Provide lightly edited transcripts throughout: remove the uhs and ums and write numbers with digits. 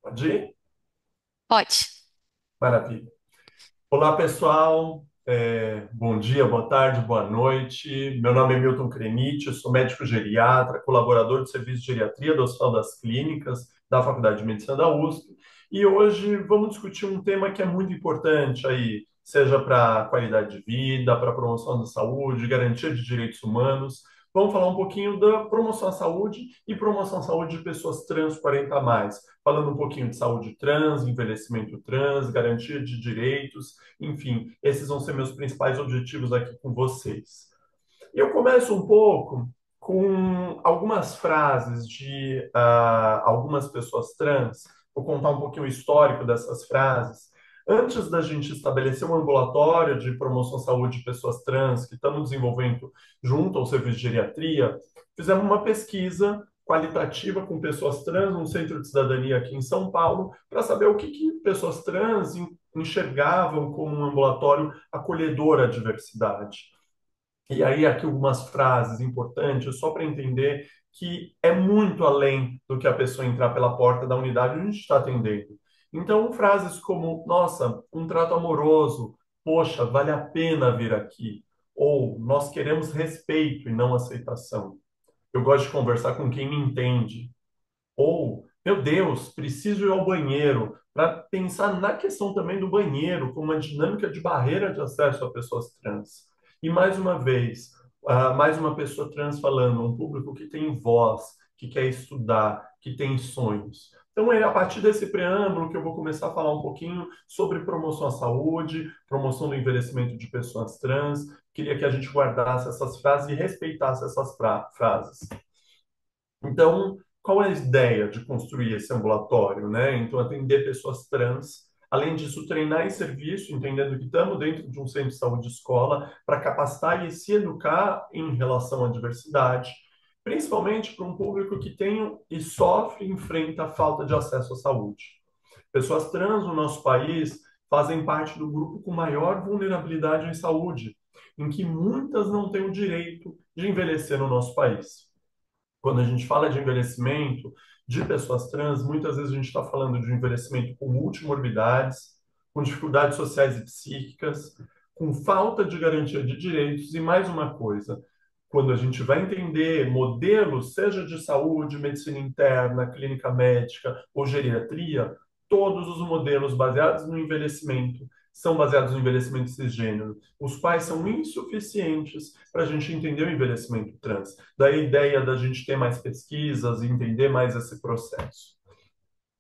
Pode ir? Pode. Maravilha. Olá, pessoal. Bom dia, boa tarde, boa noite. Meu nome é Milton Crenite, eu sou médico geriatra, colaborador do Serviço de Geriatria do Hospital das Clínicas, da Faculdade de Medicina da USP. E hoje vamos discutir um tema que é muito importante aí, seja para qualidade de vida, para promoção da saúde, garantia de direitos humanos. Vamos falar um pouquinho da promoção à saúde e promoção à saúde de pessoas trans 40 a mais, falando um pouquinho de saúde trans, envelhecimento trans, garantia de direitos, enfim, esses vão ser meus principais objetivos aqui com vocês. Eu começo um pouco com algumas frases de algumas pessoas trans. Vou contar um pouquinho o histórico dessas frases. Antes da gente estabelecer um ambulatório de promoção à saúde de pessoas trans que estamos desenvolvendo junto ao serviço de geriatria, fizemos uma pesquisa qualitativa com pessoas trans no Centro de Cidadania aqui em São Paulo, para saber o que pessoas trans enxergavam como um ambulatório acolhedor à diversidade. E aí, aqui algumas frases importantes, só para entender que é muito além do que a pessoa entrar pela porta da unidade onde a gente está atendendo. Então, frases como, nossa, um trato amoroso, poxa, vale a pena vir aqui. Ou, nós queremos respeito e não aceitação. Eu gosto de conversar com quem me entende. Ou, meu Deus, preciso ir ao banheiro, para pensar na questão também do banheiro, como uma dinâmica de barreira de acesso a pessoas trans. E mais uma vez, mais uma pessoa trans falando, um público que tem voz, que quer estudar, que tem sonhos. Então é a partir desse preâmbulo que eu vou começar a falar um pouquinho sobre promoção à saúde, promoção do envelhecimento de pessoas trans. Queria que a gente guardasse essas frases e respeitasse essas frases. Então, qual é a ideia de construir esse ambulatório, né? Então, atender pessoas trans, além disso, treinar em serviço, entendendo que estamos dentro de um centro de saúde escola, para capacitar e se educar em relação à diversidade, principalmente para um público que tem e sofre e enfrenta a falta de acesso à saúde. Pessoas trans no nosso país fazem parte do grupo com maior vulnerabilidade em saúde, em que muitas não têm o direito de envelhecer no nosso país. Quando a gente fala de envelhecimento de pessoas trans, muitas vezes a gente está falando de um envelhecimento com multimorbidades, com dificuldades sociais e psíquicas, com falta de garantia de direitos e mais uma coisa, quando a gente vai entender modelos, seja de saúde, medicina interna, clínica médica ou geriatria, todos os modelos baseados no envelhecimento são baseados no envelhecimento cisgênero, os quais são insuficientes para a gente entender o envelhecimento trans. Daí a ideia da gente ter mais pesquisas e entender mais esse processo.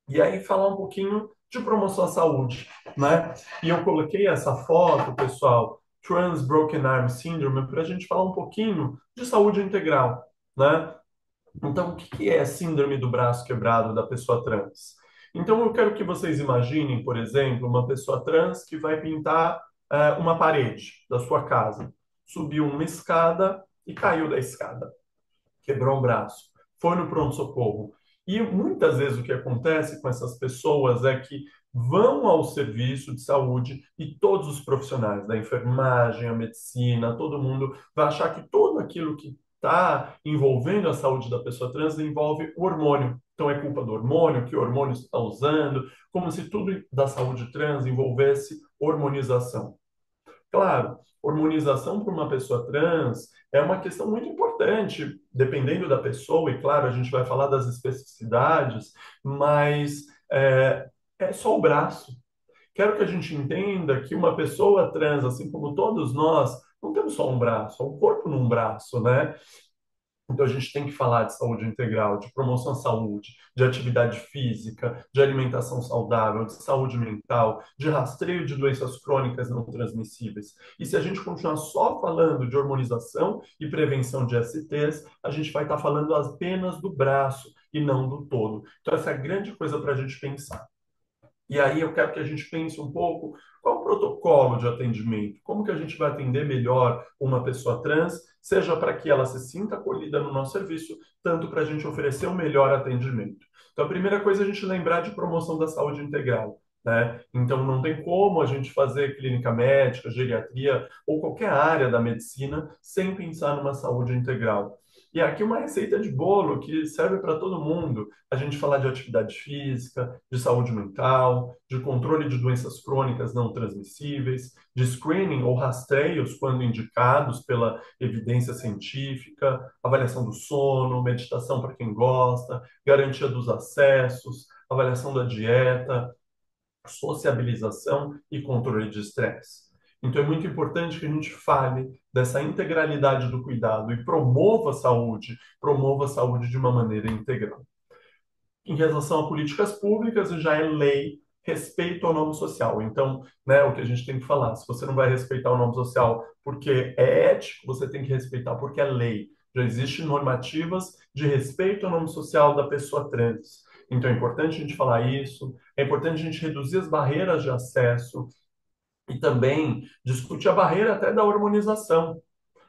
E aí falar um pouquinho de promoção à saúde, né? E eu coloquei essa foto, pessoal, Trans Broken Arm Syndrome, para a gente falar um pouquinho de saúde integral, né? Então, o que que é a síndrome do braço quebrado da pessoa trans? Então, eu quero que vocês imaginem, por exemplo, uma pessoa trans que vai pintar uma parede da sua casa, subiu uma escada e caiu da escada, quebrou o braço, foi no pronto-socorro. E muitas vezes o que acontece com essas pessoas é que vão ao serviço de saúde e todos os profissionais da enfermagem, a medicina, todo mundo vai achar que tudo aquilo que está envolvendo a saúde da pessoa trans envolve o hormônio. Então é culpa do hormônio, que hormônio está usando, como se tudo da saúde trans envolvesse hormonização. Claro, hormonização para uma pessoa trans é uma questão muito importante, dependendo da pessoa, e claro, a gente vai falar das especificidades, mas é só o braço. Quero que a gente entenda que uma pessoa trans, assim como todos nós, não temos só um braço, é um corpo num braço, né? Então, a gente tem que falar de saúde integral, de promoção à saúde, de atividade física, de alimentação saudável, de saúde mental, de rastreio de doenças crônicas não transmissíveis. E se a gente continuar só falando de hormonização e prevenção de STs, a gente vai estar falando apenas do braço e não do todo. Então, essa é a grande coisa para a gente pensar. E aí eu quero que a gente pense um pouco qual o protocolo de atendimento, como que a gente vai atender melhor uma pessoa trans, seja para que ela se sinta acolhida no nosso serviço, tanto para a gente oferecer o melhor atendimento. Então, a primeira coisa é a gente lembrar de promoção da saúde integral, né? Então, não tem como a gente fazer clínica médica, geriatria ou qualquer área da medicina sem pensar numa saúde integral. E aqui uma receita de bolo que serve para todo mundo. A gente falar de atividade física, de saúde mental, de controle de doenças crônicas não transmissíveis, de screening ou rastreios quando indicados pela evidência científica, avaliação do sono, meditação para quem gosta, garantia dos acessos, avaliação da dieta, sociabilização e controle de estresse. Então, é muito importante que a gente fale dessa integralidade do cuidado e promova a saúde de uma maneira integral. Em relação a políticas públicas, já é lei respeito ao nome social. Então, né, o que a gente tem que falar, se você não vai respeitar o nome social porque é ético, você tem que respeitar porque é lei. Já existem normativas de respeito ao nome social da pessoa trans. Então, é importante a gente falar isso, é importante a gente reduzir as barreiras de acesso e também discutir a barreira até da hormonização.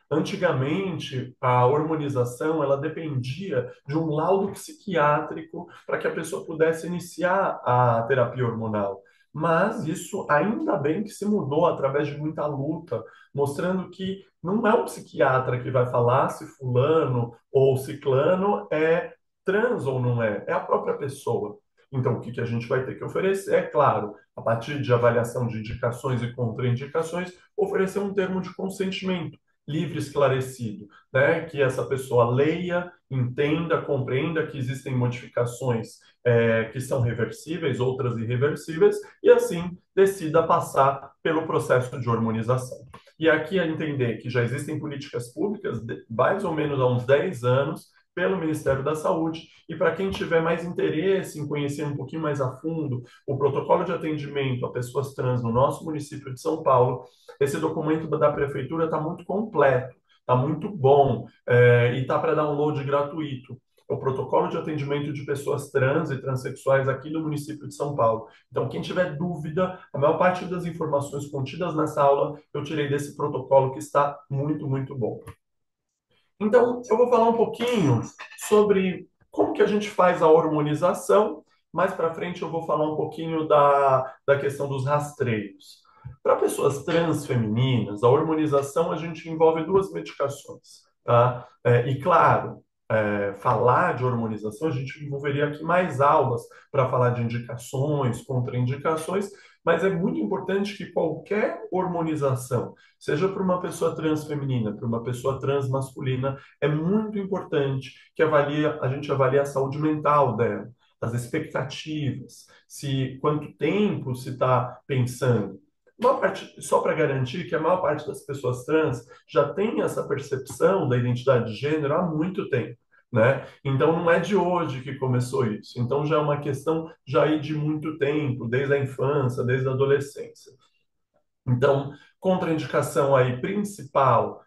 Antigamente, a hormonização ela dependia de um laudo psiquiátrico para que a pessoa pudesse iniciar a terapia hormonal. Mas isso ainda bem que se mudou através de muita luta, mostrando que não é o psiquiatra que vai falar se fulano ou ciclano é trans ou não é, é a própria pessoa. Então, o que que a gente vai ter que oferecer? É claro, a partir de avaliação de indicações e contraindicações, oferecer um termo de consentimento livre, esclarecido, né? Que essa pessoa leia, entenda, compreenda que existem modificações que são reversíveis, outras irreversíveis, e assim decida passar pelo processo de hormonização. E aqui a entender que já existem políticas públicas, mais ou menos há uns 10 anos, pelo Ministério da Saúde, e para quem tiver mais interesse em conhecer um pouquinho mais a fundo o protocolo de atendimento a pessoas trans no nosso município de São Paulo, esse documento da prefeitura está muito completo, está muito bom e está para download gratuito. É o protocolo de atendimento de pessoas trans e transexuais aqui no município de São Paulo. Então, quem tiver dúvida, a maior parte das informações contidas nessa aula eu tirei desse protocolo que está muito, muito bom. Então, eu vou falar um pouquinho sobre como que a gente faz a hormonização. Mais para frente, eu vou falar um pouquinho da questão dos rastreios. Para pessoas trans femininas, a hormonização a gente envolve duas medicações, tá? E claro, falar de hormonização, a gente envolveria aqui mais aulas para falar de indicações, contraindicações, mas é muito importante que qualquer hormonização, seja para uma pessoa trans feminina, para uma pessoa trans masculina, é muito importante que a gente avalie a saúde mental dela, as expectativas, se quanto tempo se está pensando. Só para garantir que a maior parte das pessoas trans já tem essa percepção da identidade de gênero há muito tempo, né? Então não é de hoje que começou isso. Então já é uma questão já aí de muito tempo, desde a infância, desde a adolescência. Então, contraindicação aí principal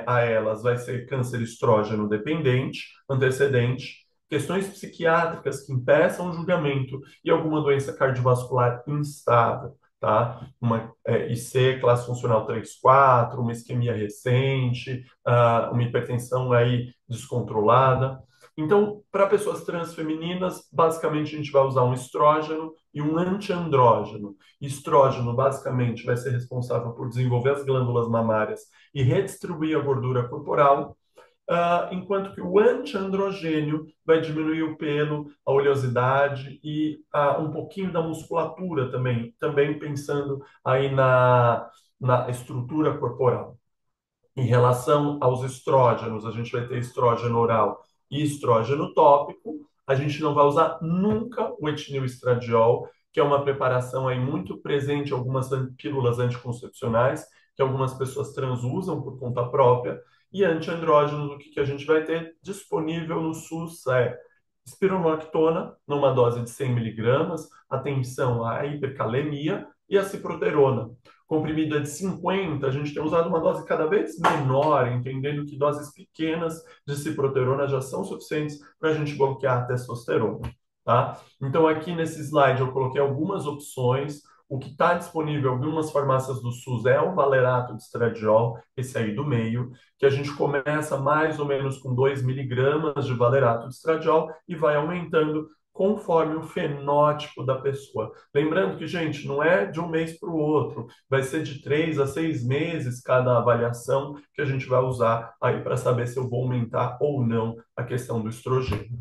a elas vai ser câncer estrógeno dependente, antecedente, questões psiquiátricas que impeçam o julgamento e alguma doença cardiovascular instável, tá? Uma IC, classe funcional 3-4, uma isquemia recente, uma hipertensão aí descontrolada. Então, para pessoas trans femininas, basicamente a gente vai usar um estrógeno e um antiandrógeno. Estrógeno, basicamente, vai ser responsável por desenvolver as glândulas mamárias e redistribuir a gordura corporal, enquanto que o antiandrogênio vai diminuir o pelo, a oleosidade e um pouquinho da musculatura também pensando aí na estrutura corporal. Em relação aos estrógenos, a gente vai ter estrógeno oral e estrógeno tópico. A gente não vai usar nunca o etinil-estradiol, que é uma preparação aí muito presente em algumas pílulas anticoncepcionais, que algumas pessoas trans usam por conta própria. E antiandrógenos, o que a gente vai ter disponível no SUS é espironolactona, numa dose de 100 miligramas, atenção à hipercalemia, e a ciproterona. Comprimido é de 50, a gente tem usado uma dose cada vez menor, entendendo que doses pequenas de ciproterona já são suficientes para a gente bloquear a testosterona, tá? Então, aqui nesse slide eu coloquei algumas opções. O que está disponível em algumas farmácias do SUS é o valerato de estradiol, esse aí do meio, que a gente começa mais ou menos com 2 miligramas de valerato de estradiol e vai aumentando conforme o fenótipo da pessoa. Lembrando que, gente, não é de um mês para o outro, vai ser de 3 a 6 meses cada avaliação que a gente vai usar aí para saber se eu vou aumentar ou não a questão do estrogênio.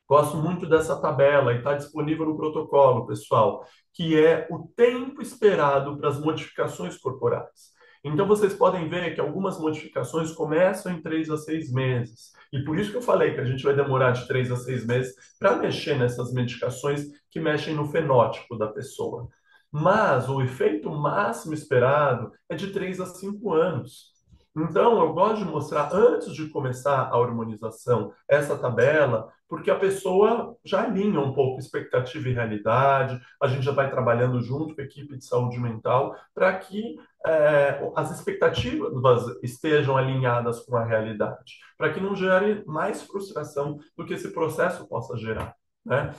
Gosto muito dessa tabela e está disponível no protocolo, pessoal, que é o tempo esperado para as modificações corporais. Então, vocês podem ver que algumas modificações começam em 3 a 6 meses. E por isso que eu falei que a gente vai demorar de 3 a 6 meses para mexer nessas medicações que mexem no fenótipo da pessoa. Mas o efeito máximo esperado é de 3 a 5 anos. Então, eu gosto de mostrar, antes de começar a hormonização, essa tabela, porque a pessoa já alinha um pouco expectativa e realidade, a gente já vai trabalhando junto com a equipe de saúde mental para que as expectativas estejam alinhadas com a realidade, para que não gere mais frustração do que esse processo possa gerar, né?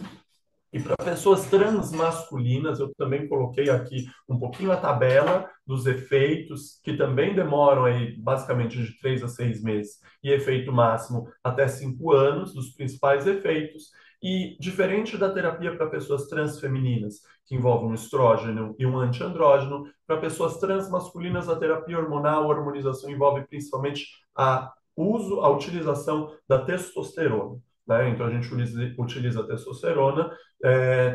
E para pessoas transmasculinas, eu também coloquei aqui um pouquinho a tabela dos efeitos, que também demoram aí basicamente de 3 a 6 meses, e efeito máximo até 5 anos, dos principais efeitos. E diferente da terapia para pessoas transfemininas, que envolve um estrógeno e um antiandrógeno, para pessoas transmasculinas, a terapia hormonal, a hormonização envolve principalmente a utilização da testosterona. Né? Então, a gente utiliza a testosterona,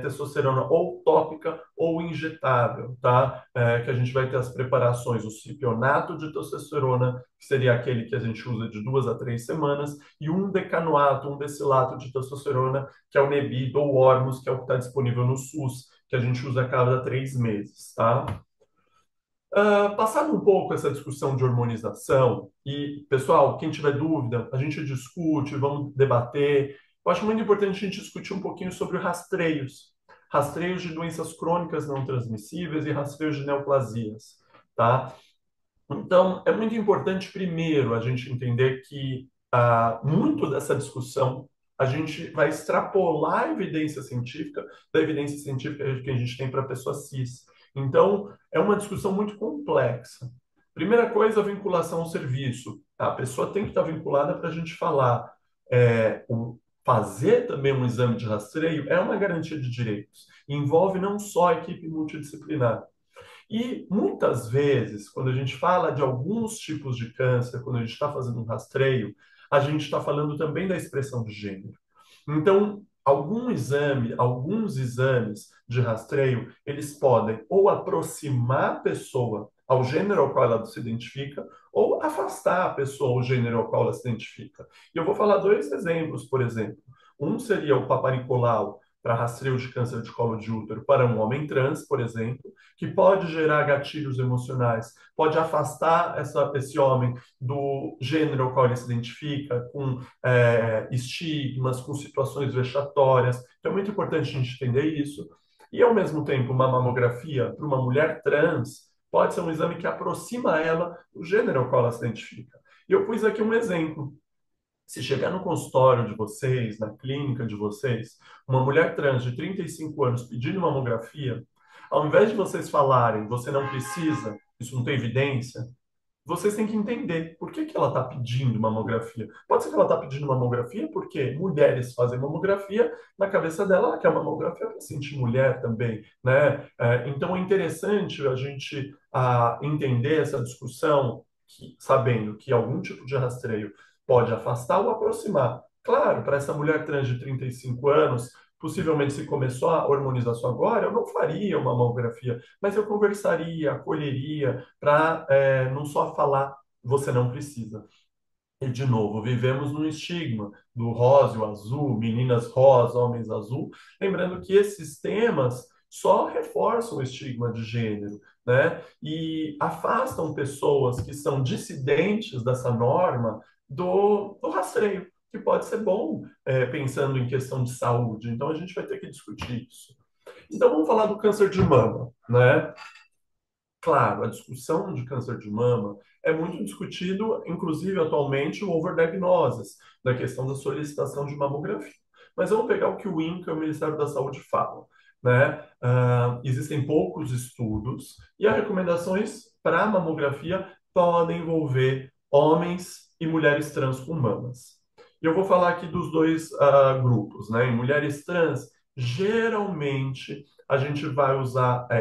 testosterona ou tópica ou injetável, tá? Que a gente vai ter as preparações, o cipionato de testosterona, que seria aquele que a gente usa de 2 a 3 semanas, e um decanoato, um decilato de testosterona, que é o Nebido ou Ormus, que é o que está disponível no SUS, que a gente usa a cada 3 meses, tá? Passado um pouco essa discussão de hormonização, e, pessoal, quem tiver dúvida, a gente discute, vamos debater. Eu acho muito importante a gente discutir um pouquinho sobre rastreios. Rastreios de doenças crônicas não transmissíveis e rastreios de neoplasias, tá? Então, é muito importante, primeiro, a gente entender que muito dessa discussão a gente vai extrapolar a evidência científica da evidência científica que a gente tem para a pessoa cis. Então, é uma discussão muito complexa. Primeira coisa, a vinculação ao serviço. A pessoa tem que estar vinculada para a gente falar. Fazer também um exame de rastreio é uma garantia de direitos. Envolve não só a equipe multidisciplinar. E muitas vezes, quando a gente fala de alguns tipos de câncer, quando a gente está fazendo um rastreio, a gente está falando também da expressão de gênero. Então, alguns exames de rastreio, eles podem ou aproximar a pessoa ao gênero ao qual ela se identifica, ou afastar a pessoa ao gênero ao qual ela se identifica. E eu vou falar dois exemplos, por exemplo. Um seria o Papa Nicolau, para rastreio de câncer de colo de útero para um homem trans, por exemplo, que pode gerar gatilhos emocionais, pode afastar esse homem do gênero ao qual ele se identifica, com estigmas, com situações vexatórias. Então, é muito importante a gente entender isso. E, ao mesmo tempo, uma mamografia para uma mulher trans pode ser um exame que aproxima ela do gênero ao qual ela se identifica. E eu pus aqui um exemplo. Se chegar no consultório de vocês, na clínica de vocês, uma mulher trans de 35 anos pedindo mamografia, ao invés de vocês falarem, você não precisa, isso não tem evidência, vocês têm que entender por que que ela está pedindo mamografia. Pode ser que ela está pedindo mamografia porque mulheres fazem mamografia, na cabeça dela ela quer mamografia para sentir mulher também, né? Então é interessante a gente entender essa discussão, sabendo que algum tipo de rastreio pode afastar ou aproximar. Claro, para essa mulher trans de 35 anos, possivelmente se começou a hormonização agora, eu não faria uma mamografia, mas eu conversaria, acolheria, para não só falar, você não precisa. E, de novo, vivemos num estigma do rosa e o azul, meninas rosa, homens azul, lembrando que esses temas só reforçam o estigma de gênero, né? E afastam pessoas que são dissidentes dessa norma do rastreio, que pode ser bom, pensando em questão de saúde. Então, a gente vai ter que discutir isso. Então, vamos falar do câncer de mama, né? Claro, a discussão de câncer de mama é muito discutido, inclusive atualmente, o overdiagnosis, da questão da solicitação de mamografia. Mas vamos pegar o que o INCA, o Ministério da Saúde, fala, né? Existem poucos estudos e as recomendações para mamografia podem envolver homens e mulheres trans com mamas. E eu vou falar aqui dos dois grupos, né? Em mulheres trans, geralmente a gente vai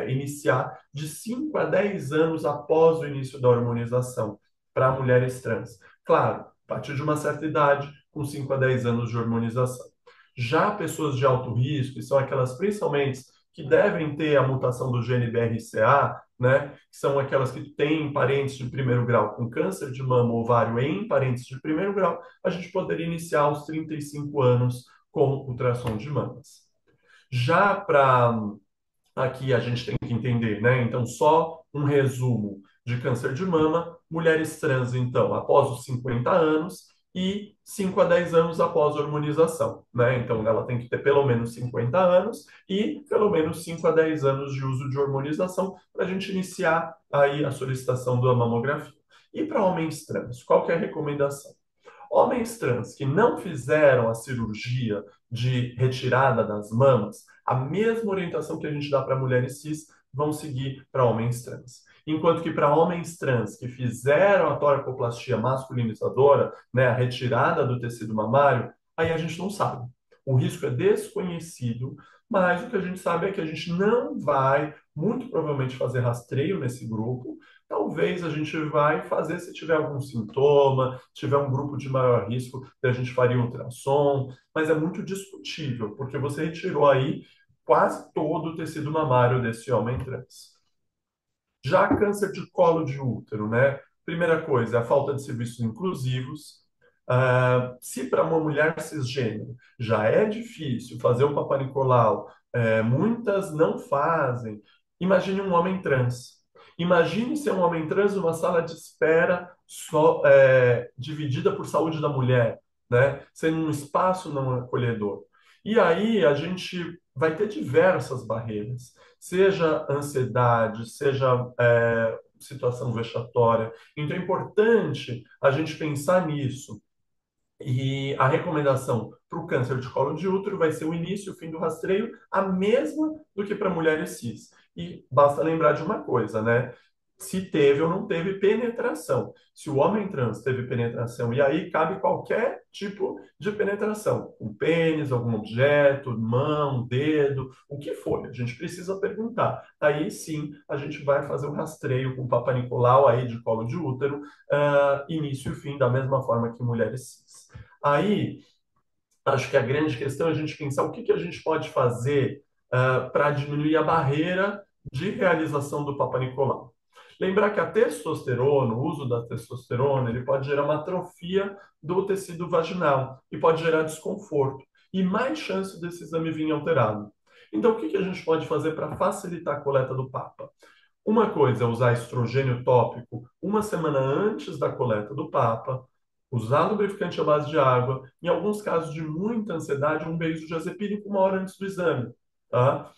iniciar de 5 a 10 anos após o início da hormonização para mulheres trans. Claro, a partir de uma certa idade, com 5 a 10 anos de hormonização. Já pessoas de alto risco, que são aquelas principalmente que devem ter a mutação do gene BRCA, né, que são aquelas que têm parentes de primeiro grau com câncer de mama ou ovário em parentes de primeiro grau, a gente poderia iniciar aos 35 anos com ultrassom de mamas. Já para aqui a gente tem que entender, né? Então, só um resumo de câncer de mama, mulheres trans, então, após os 50 anos e 5 a 10 anos após a hormonização, né? Então, ela tem que ter pelo menos 50 anos e pelo menos 5 a 10 anos de uso de hormonização para a gente iniciar aí a solicitação da mamografia. E para homens trans, qual que é a recomendação? Homens trans que não fizeram a cirurgia de retirada das mamas, a mesma orientação que a gente dá para mulheres cis, vão seguir para homens trans. Enquanto que para homens trans que fizeram a toracoplastia masculinizadora, né, a retirada do tecido mamário, aí a gente não sabe. O risco é desconhecido, mas o que a gente sabe é que a gente não vai, muito provavelmente, fazer rastreio nesse grupo. Talvez a gente vai fazer se tiver algum sintoma, tiver um grupo de maior risco, a gente faria um ultrassom, mas é muito discutível, porque você retirou aí quase todo o tecido mamário desse homem trans. Já câncer de colo de útero, né? Primeira coisa, a falta de serviços inclusivos. Se para uma mulher cisgênero já é difícil fazer um Papa Nicolau, muitas não fazem. Imagine um homem trans. Imagine ser um homem trans numa sala de espera dividida por saúde da mulher, né? Sendo um espaço não acolhedor. E aí a gente vai ter diversas barreiras, seja ansiedade, seja situação vexatória. Então é importante a gente pensar nisso. E a recomendação para o câncer de colo de útero vai ser o início e o fim do rastreio, a mesma do que para mulheres cis. E basta lembrar de uma coisa, né? Se teve ou não teve penetração. Se o homem trans teve penetração, e aí cabe qualquer tipo de penetração, um pênis, algum objeto, mão, dedo, o que for. A gente precisa perguntar. Aí sim, a gente vai fazer o rastreio com o Papa Nicolau aí de colo de útero, início e fim, da mesma forma que mulheres cis. Aí, acho que a grande questão é a gente pensar o que que a gente pode fazer para diminuir a barreira de realização do Papa Nicolau. Lembrar que a testosterona, o uso da testosterona, ele pode gerar uma atrofia do tecido vaginal e pode gerar desconforto e mais chance desse exame vir alterado. Então, o que que a gente pode fazer para facilitar a coleta do Papa? Uma coisa é usar estrogênio tópico uma semana antes da coleta do Papa, usar lubrificante à base de água, em alguns casos de muita ansiedade, um benzodiazepínico uma hora antes do exame, tá?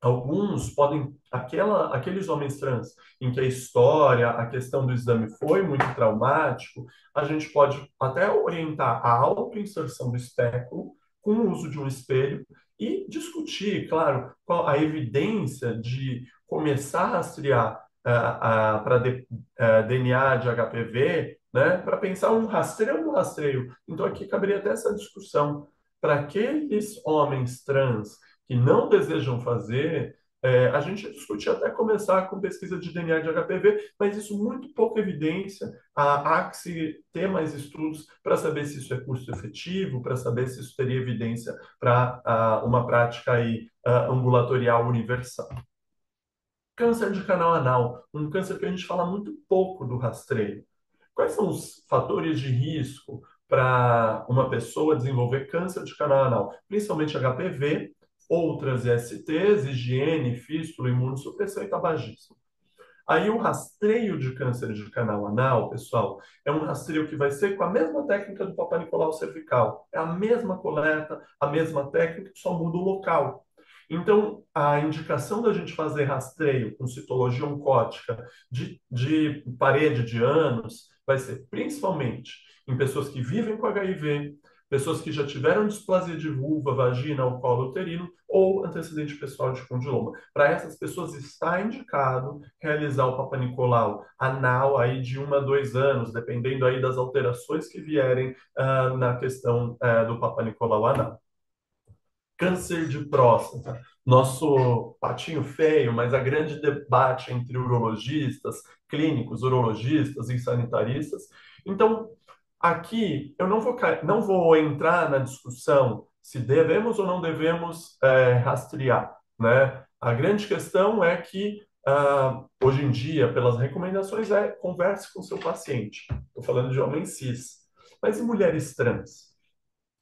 Alguns podem, aqueles homens trans em que a história, a questão do exame foi muito traumático, a gente pode até orientar a autoinserção do espéculo com o uso de um espelho e discutir, claro, qual a evidência de começar a rastrear para DNA de HPV, né, para pensar um rastreio no rastreio. Então, aqui caberia até essa discussão. Para aqueles homens trans que não desejam fazer, a gente discute até começar com pesquisa de DNA de HPV, mas isso muito pouca evidência. Há que se ter mais estudos para saber se isso é custo efetivo, para saber se isso teria evidência para uma prática aí, ambulatorial universal. Câncer de canal anal, um câncer que a gente fala muito pouco do rastreio. Quais são os fatores de risco para uma pessoa desenvolver câncer de canal anal? Principalmente HPV, outras ISTs, higiene, fístula, imunossupressão e tabagismo. Aí o rastreio de câncer de canal anal, pessoal, é um rastreio que vai ser com a mesma técnica do Papa Nicolau cervical. É a mesma coleta, a mesma técnica, só muda o local. Então, a indicação da gente fazer rastreio com citologia oncótica de parede de ânus vai ser principalmente em pessoas que vivem com HIV, pessoas que já tiveram displasia de vulva, vagina ou colo uterino ou antecedente pessoal de condiloma. Para essas pessoas está indicado realizar o Papa Nicolau anal aí de 1 a 2 anos, dependendo aí das alterações que vierem na questão do Papa Nicolau anal. Câncer de próstata, nosso patinho feio, mas a grande debate entre urologistas, clínicos, urologistas e sanitaristas. Então, aqui eu não vou entrar na discussão se devemos ou não devemos rastrear, né? A grande questão é que hoje em dia, pelas recomendações, converse com seu paciente. Estou falando de homens cis, mas e mulheres trans?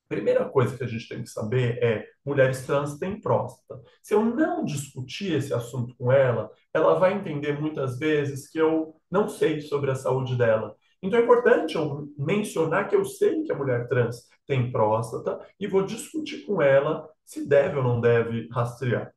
Primeira coisa que a gente tem que saber é: mulheres trans têm próstata. Se eu não discutir esse assunto com ela, ela vai entender muitas vezes que eu não sei sobre a saúde dela. Então é importante eu mencionar que eu sei que a mulher trans tem próstata e vou discutir com ela se deve ou não deve rastrear.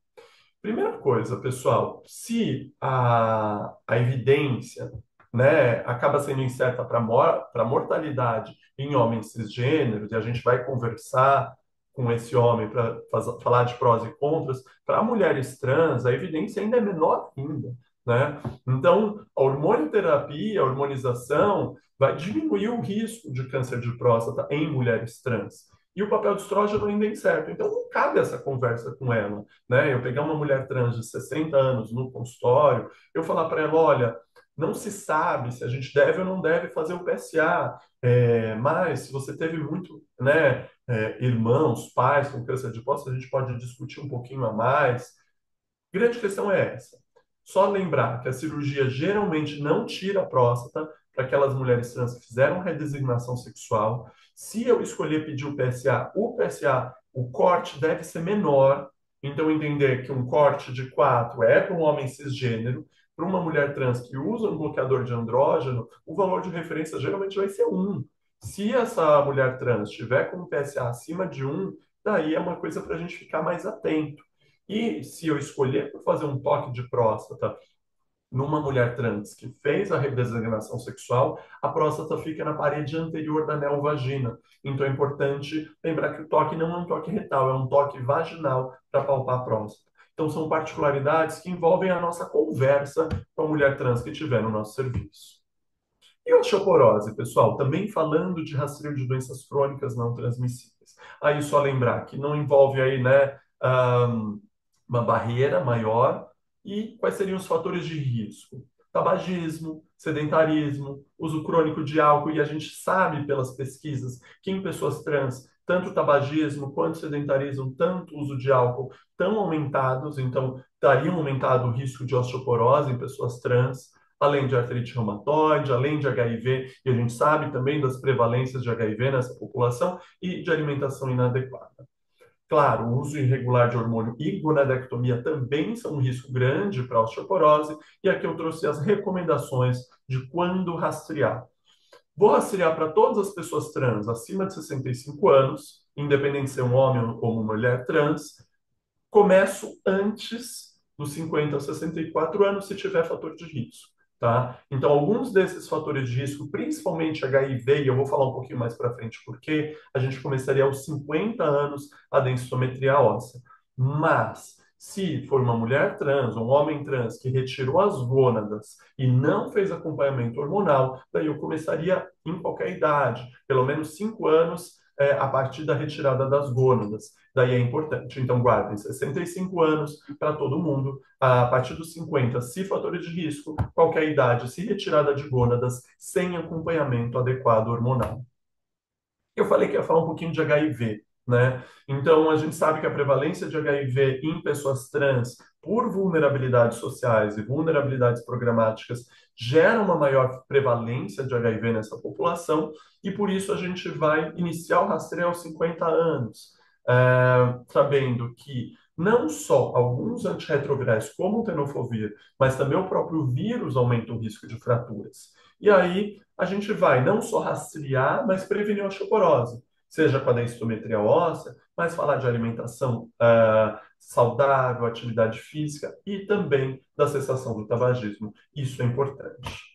Primeira coisa, pessoal, se a evidência, né, acaba sendo incerta para a mortalidade em homens cisgêneros, e a gente vai conversar com esse homem para falar de prós e contras, para mulheres trans, a evidência ainda é menor ainda, né? Então, a hormonioterapia, a hormonização, vai diminuir o risco de câncer de próstata em mulheres trans. E o papel do estrógeno ainda é incerto. Então, não cabe essa conversa com ela, né? Eu pegar uma mulher trans de 60 anos no consultório, eu falar para ela: olha, não se sabe se a gente deve ou não deve fazer o PSA, mas se você teve muito, né, irmãos, pais com câncer de próstata, a gente pode discutir um pouquinho a mais. Grande questão é essa. Só lembrar que a cirurgia geralmente não tira a próstata para aquelas mulheres trans que fizeram redesignação sexual. Se eu escolher pedir o PSA, o corte deve ser menor. Então, entender que um corte de 4 é para um homem cisgênero, para uma mulher trans que usa um bloqueador de andrógeno, o valor de referência geralmente vai ser 1. Se essa mulher trans tiver com um PSA acima de 1, daí é uma coisa para a gente ficar mais atento. E se eu escolher por fazer um toque de próstata numa mulher trans que fez a redesignação sexual, a próstata fica na parede anterior da neovagina. Então é importante lembrar que o toque não é um toque retal, é um toque vaginal para palpar a próstata. Então são particularidades que envolvem a nossa conversa com a mulher trans que tiver no nosso serviço. E osteoporose, pessoal, também falando de rastreio de doenças crônicas não transmissíveis. Aí só lembrar que não envolve aí, né, uma barreira maior. E quais seriam os fatores de risco? Tabagismo, sedentarismo, uso crônico de álcool, e a gente sabe pelas pesquisas que em pessoas trans, tanto o tabagismo quanto o sedentarismo, tanto o uso de álcool, estão aumentados, então teriam aumentado o risco de osteoporose em pessoas trans, além de artrite reumatoide, além de HIV, e a gente sabe também das prevalências de HIV nessa população e de alimentação inadequada. Claro, o uso irregular de hormônio e gonadectomia também são um risco grande para a osteoporose, e aqui eu trouxe as recomendações de quando rastrear. Vou rastrear para todas as pessoas trans acima de 65 anos, independente de ser um homem ou uma mulher trans. Começo antes dos 50 aos 64 anos, se tiver fator de risco, tá? Então, alguns desses fatores de risco, principalmente HIV, e eu vou falar um pouquinho mais para frente porque a gente começaria aos 50 anos a densitometria óssea. Mas, se for uma mulher trans, um homem trans que retirou as gônadas e não fez acompanhamento hormonal, daí eu começaria em qualquer idade, pelo menos 5 anos, a partir da retirada das gônadas. Daí é importante. Então, guardem 65 anos para todo mundo. A partir dos 50, se fatores de risco, qualquer idade, se retirada de gônadas, sem acompanhamento adequado hormonal. Eu falei que ia falar um pouquinho de HIV, né? Então, a gente sabe que a prevalência de HIV em pessoas trans, por vulnerabilidades sociais e vulnerabilidades programáticas, gera uma maior prevalência de HIV nessa população, e por isso a gente vai iniciar o rastreio aos 50 anos, sabendo que não só alguns antirretrovirais, como o tenofovir, mas também o próprio vírus aumenta o risco de fraturas. E aí, a gente vai não só rastrear, mas prevenir a osteoporose, seja com a densitometria óssea, mas falar de alimentação saudável, atividade física e também da cessação do tabagismo. Isso é importante.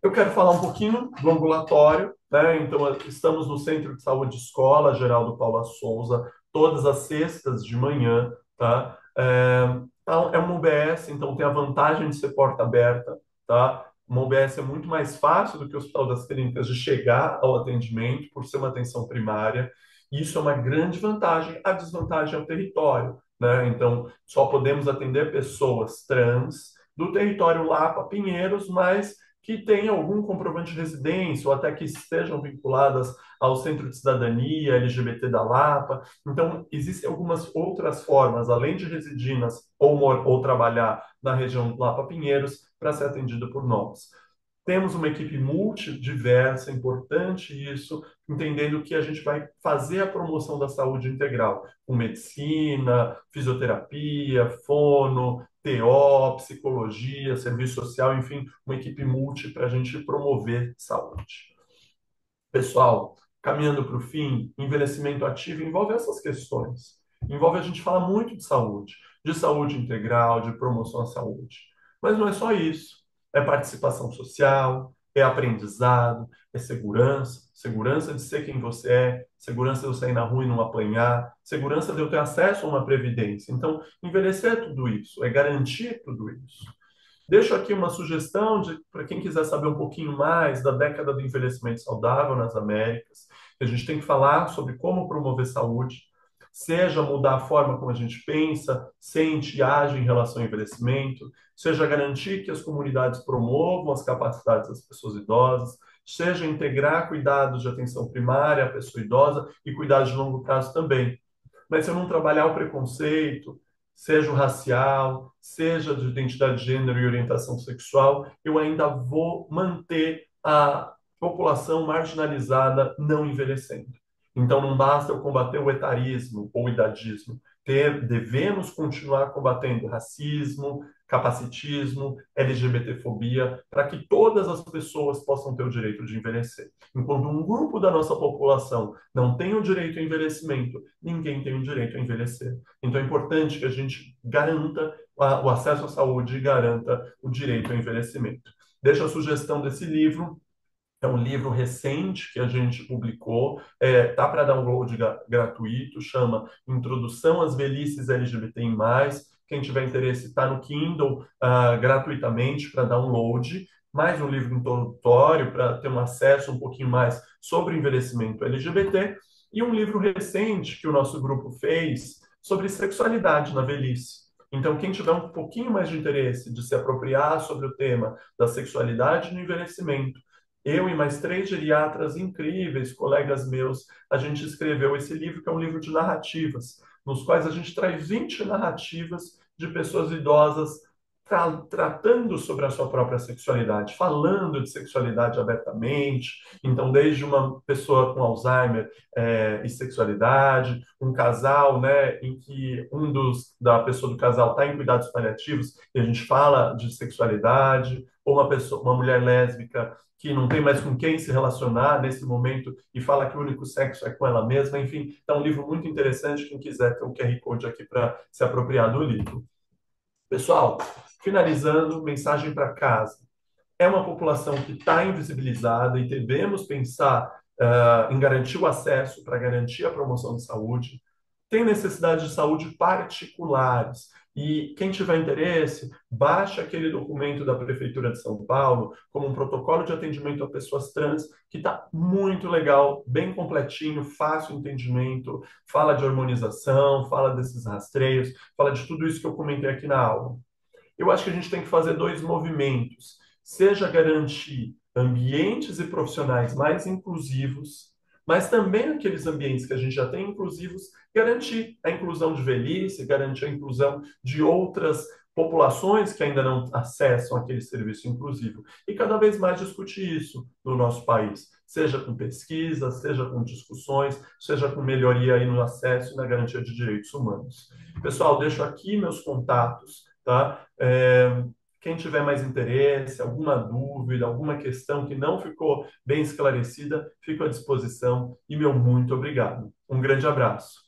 Eu quero falar um pouquinho do ambulatório, né? Então, estamos no Centro de Saúde Escola Geraldo Paula Souza, todas as sextas de manhã, tá? É uma UBS, então tem a vantagem de ser porta aberta, tá? Uma UBS é muito mais fácil do que o Hospital das Clínicas de chegar ao atendimento, por ser uma atenção primária. Isso é uma grande vantagem. A desvantagem é o território, né? Então, só podemos atender pessoas trans do território Lapa, Pinheiros, mas que tenham algum comprovante de residência ou até que estejam vinculadas ao Centro de Cidadania LGBT da Lapa. Então, existem algumas outras formas, além de residir ou trabalhar na região Lapa-Pinheiros, para ser atendido por nós. Temos uma equipe multidiversa, importante isso, entendendo que a gente vai fazer a promoção da saúde integral, com medicina, fisioterapia, fono, TO, psicologia, serviço social, enfim, uma equipe multi para a gente promover saúde. Pessoal, caminhando para o fim, envelhecimento ativo envolve essas questões. Envolve a gente falar muito de saúde integral, de promoção à saúde. Mas não é só isso. É participação social, é aprendizado, é segurança, segurança de ser quem você é, segurança de eu sair na rua e não apanhar, segurança de eu ter acesso a uma previdência. Então, envelhecer é tudo isso, é garantir tudo isso. Deixo aqui uma sugestão para quem quiser saber um pouquinho mais da década do envelhecimento saudável nas Américas. A gente tem que falar sobre como promover saúde, seja mudar a forma como a gente pensa, sente e age em relação ao envelhecimento, seja garantir que as comunidades promovam as capacidades das pessoas idosas, seja integrar cuidados de atenção primária à pessoa idosa e cuidados de longo prazo também. Mas se eu não trabalhar o preconceito, seja o racial, seja de identidade de gênero e orientação sexual, eu ainda vou manter a população marginalizada não envelhecendo. Então, não basta eu combater o etarismo ou o idadismo. Devemos continuar combatendo racismo, capacitismo, LGBTfobia, para que todas as pessoas possam ter o direito de envelhecer. Enquanto um grupo da nossa população não tem o direito ao envelhecimento, ninguém tem o direito a envelhecer. Então é importante que a gente garanta o acesso à saúde e garanta o direito ao envelhecimento. Deixo a sugestão desse livro. É um livro recente que a gente publicou, tá para download gratuito, chama Introdução às Velhices LGBTI+. Quem tiver interesse, está no Kindle gratuitamente para download. Mais um livro introdutório para ter um acesso um pouquinho mais sobre o envelhecimento LGBT. E um livro recente que o nosso grupo fez sobre sexualidade na velhice. Então, quem tiver um pouquinho mais de interesse de se apropriar sobre o tema da sexualidade no envelhecimento, eu e mais três geriatras incríveis, colegas meus, a gente escreveu esse livro, que é um livro de narrativas, nos quais a gente traz 20 narrativas de pessoas idosas tratando sobre a sua própria sexualidade, falando de sexualidade abertamente. Então, desde uma pessoa com Alzheimer e sexualidade, um casal, né, em que da pessoa do casal está em cuidados paliativos e a gente fala de sexualidade, ou uma mulher lésbica que não tem mais com quem se relacionar nesse momento e fala que o único sexo é com ela mesma. Enfim, é um livro muito interessante. Quem quiser ter o QR Code aqui para se apropriar do livro. Pessoal, finalizando, mensagem para casa. É uma população que está invisibilizada e devemos pensar em garantir o acesso para garantir a promoção de saúde. Tem necessidades de saúde particulares. E quem tiver interesse, baixe aquele documento da Prefeitura de São Paulo como um protocolo de atendimento a pessoas trans, que está muito legal, bem completinho, fácil entendimento, fala de hormonização, fala desses rastreios, fala de tudo isso que eu comentei aqui na aula. Eu acho que a gente tem que fazer dois movimentos. Seja garantir ambientes e profissionais mais inclusivos, mas também aqueles ambientes que a gente já tem inclusivos, garantir a inclusão de velhice, garantir a inclusão de outras populações que ainda não acessam aquele serviço inclusivo. E cada vez mais discutir isso no nosso país, seja com pesquisa, seja com discussões, seja com melhoria aí no acesso e na garantia de direitos humanos. Pessoal, deixo aqui meus contatos, tá? Quem tiver mais interesse, alguma dúvida, alguma questão que não ficou bem esclarecida, fico à disposição e meu muito obrigado. Um grande abraço.